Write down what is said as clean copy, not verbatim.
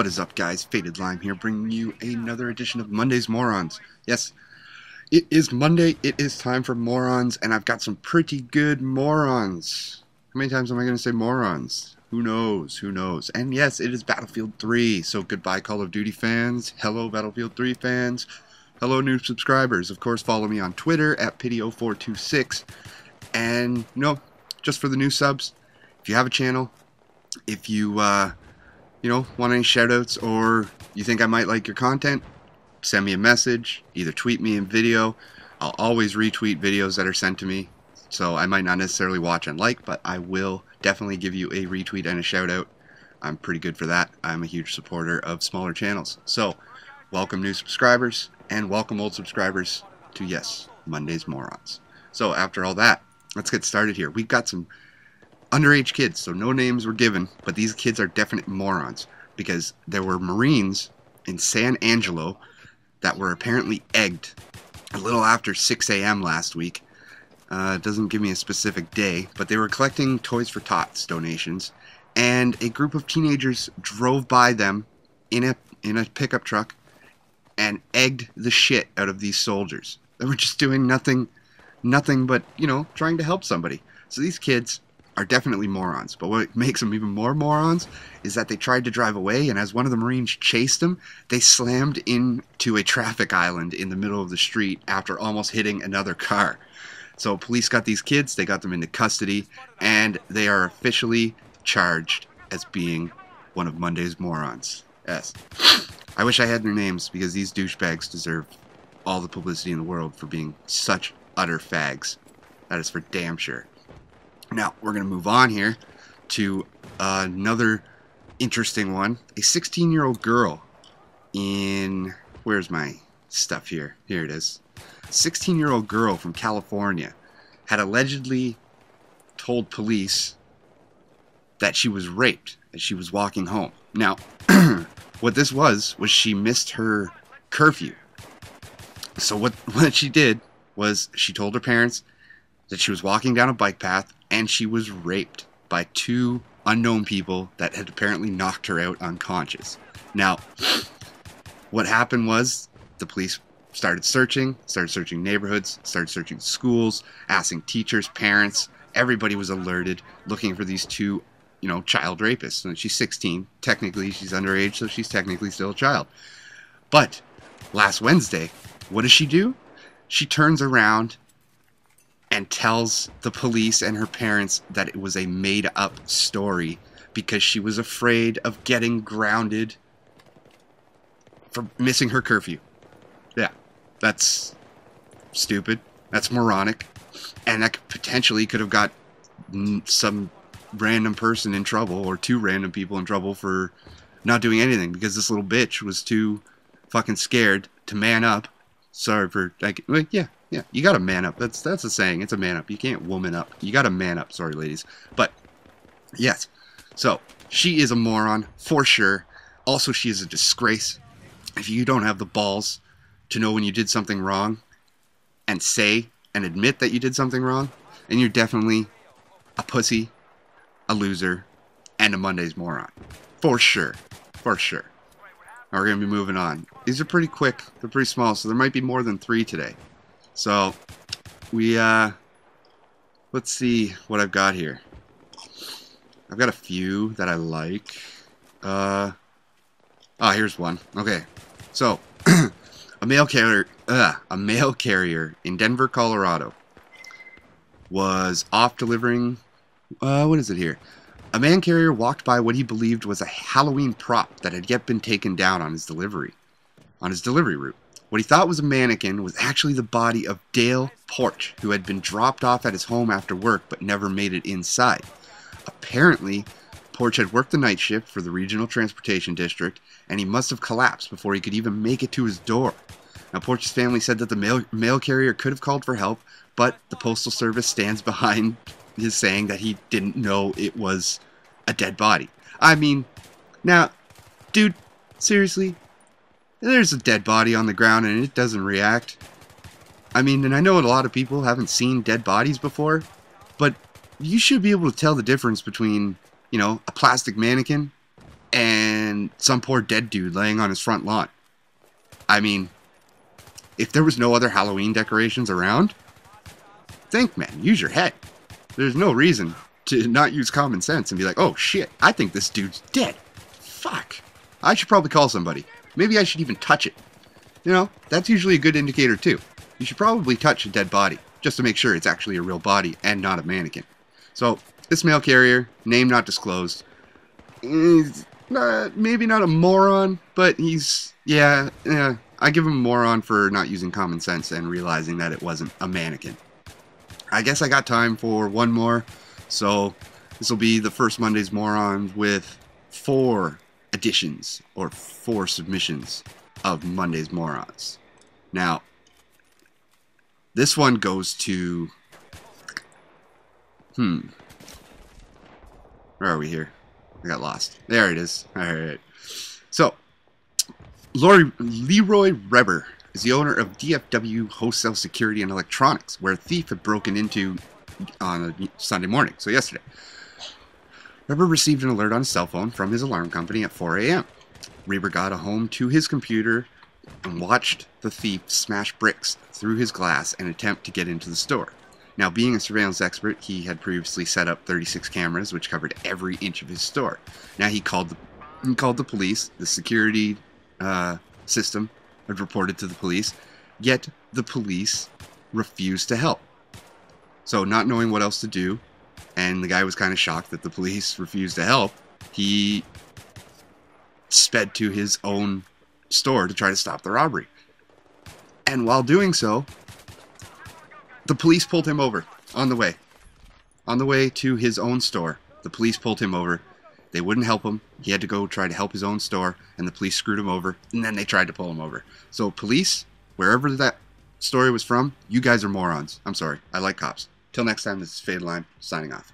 What is up, guys? Fatedlime here, bringing you another edition of Monday's Morons. Yes, it is Monday, it is time for Morons, and I've got some pretty good morons. How many times am I going to say morons? Who knows, who knows? And yes, it is Battlefield 3, so goodbye Call of Duty fans, hello Battlefield 3 fans, hello new subscribers. Of course, follow me on Twitter at Pity0426, and just for the new subs, if you have a channel, if you, want any shoutouts or you think I might like your content, send me a message, either tweet me in video. I'll always retweet videos that are sent to me, so I might not necessarily watch and like, but I will definitely give you a retweet and a shoutout. I'm pretty good for that. I'm a huge supporter of smaller channels. So, welcome new subscribers, and welcome old subscribers to, yes, Monday's Morons. So, after all that, let's get started here. We've got some underage kids, so no names were given, but these kids are definite morons because there were Marines in San Angelo that were apparently egged a little after 6 a.m. last week. It doesn't give me a specific day, but they were collecting Toys for Tots donations, and a group of teenagers drove by them in a pickup truck and egged the shit out of these soldiers. They were just doing nothing but, trying to help somebody. So these kids are definitely morons, but what makes them even more morons is that they tried to drive away, and as one of the Marines chased them, they slammed into a traffic island in the middle of the street after almost hitting another car. So police got these kids, they got them into custody, and they are officially charged as being one of Monday's morons. Yes. I wish I had their names, because these douchebags deserve all the publicity in the world for being such utter fags. That is for damn sure. Now, we're going to move on here to another interesting one. A 16-year-old girl in... Where's my stuff here? Here it is. A 16-year-old girl from California had allegedly told police that she was raped as she was walking home. Now, what this was she missed her curfew. So what she did was she told her parents that she was walking down a bike path and she was raped by two unknown people that had apparently knocked her out unconscious. Now, what happened was the police started searching neighborhoods, started searching schools, asking teachers, parents. Everybody was alerted, looking for these two, child rapists. And she's 16. Technically, she's underage, so she's technically still a child. But last Wednesday, what does she do? She turns around and tells the police and her parents that it was a made-up story because she was afraid of getting grounded for missing her curfew. Yeah, that's stupid. That's moronic. And that potentially could have got some random person in trouble, or two random people in trouble for not doing anything because this little bitch was too fucking scared to man up. Sorry for, yeah, you gotta man up. That's a saying. It's a man up. You can't woman up. You gotta man up. Sorry, ladies. But, yes. So, she is a moron, for sure. Also, she is a disgrace. If you don't have the balls to know when you did something wrong and say and admit that you did something wrong, then you're definitely a pussy, a loser, and a Monday's moron. For sure. For sure. Now we're going to be moving on. These are pretty quick. They're pretty small, so there might be more than 3 today. So, let's see what I've got here. I've got a few that I like. Here's one. Okay. So, a mail carrier in Denver, Colorado was off delivering, what is it here? A man carrier walked by what he believed was a Halloween prop that had yet been taken down on his delivery route. What he thought was a mannequin was actually the body of Dale Porch, who had been dropped off at his home after work but never made it inside. Apparently, Porch had worked the night shift for the Regional Transportation District, and he must have collapsed before he could even make it to his door. Now, Porch's family said that the mail carrier could have called for help, but the Postal Service stands behind his saying that he didn't know it was a dead body. I mean, now, dude, seriously? There's a dead body on the ground and it doesn't react. I mean, and I know a lot of people haven't seen dead bodies before, but you should be able to tell the difference between, a plastic mannequin and and some poor dead dude laying on his front lawn. I mean, if there was no other Halloween decorations around, think, man, use your head. There's no reason to not use common sense and be like, oh shit, I think this dude's dead. Fuck. I should probably call somebody. Maybe I should even touch it. You know, that's usually a good indicator too. You should probably touch a dead body, just to make sure it's actually a real body and not a mannequin. So, this mail carrier, name not disclosed, is maybe not a moron, but he's, yeah, I give him a moron for not using common sense and realizing that it wasn't a mannequin. I guess I got time for one more, so this will be the first Monday's Morons with 4 editions, or 4 submissions of Monday's Morons. Now, this one goes to, where are we here? I got lost. There it is. Alright. So, Leroy Reber is the owner of DFW Wholesale Security and Electronics, where a thief had broken into on a Sunday morning, so yesterday. Reber received an alert on his cell phone from his alarm company at 4 a.m. Reber got home to his computer and watched the thief smash bricks through his glass and attempt to get into the store. Now, being a surveillance expert, he had previously set up 36 cameras, which covered every inch of his store. Now, he called the police. The security system had reported to the police, yet the police refused to help. So, not knowing what else to do, and the guy was kind of shocked that the police refused to help, he sped to his own store to try to stop the robbery. And while doing so, the police pulled him over on the way. On the way to his own store, the police pulled him over. They wouldn't help him. He had to go try to help his own store, and the police screwed him over, and then they tried to pull him over. So police, wherever that story was from, you guys are morons. I'm sorry. I like cops. Till next time, this is Fatedlime, signing off.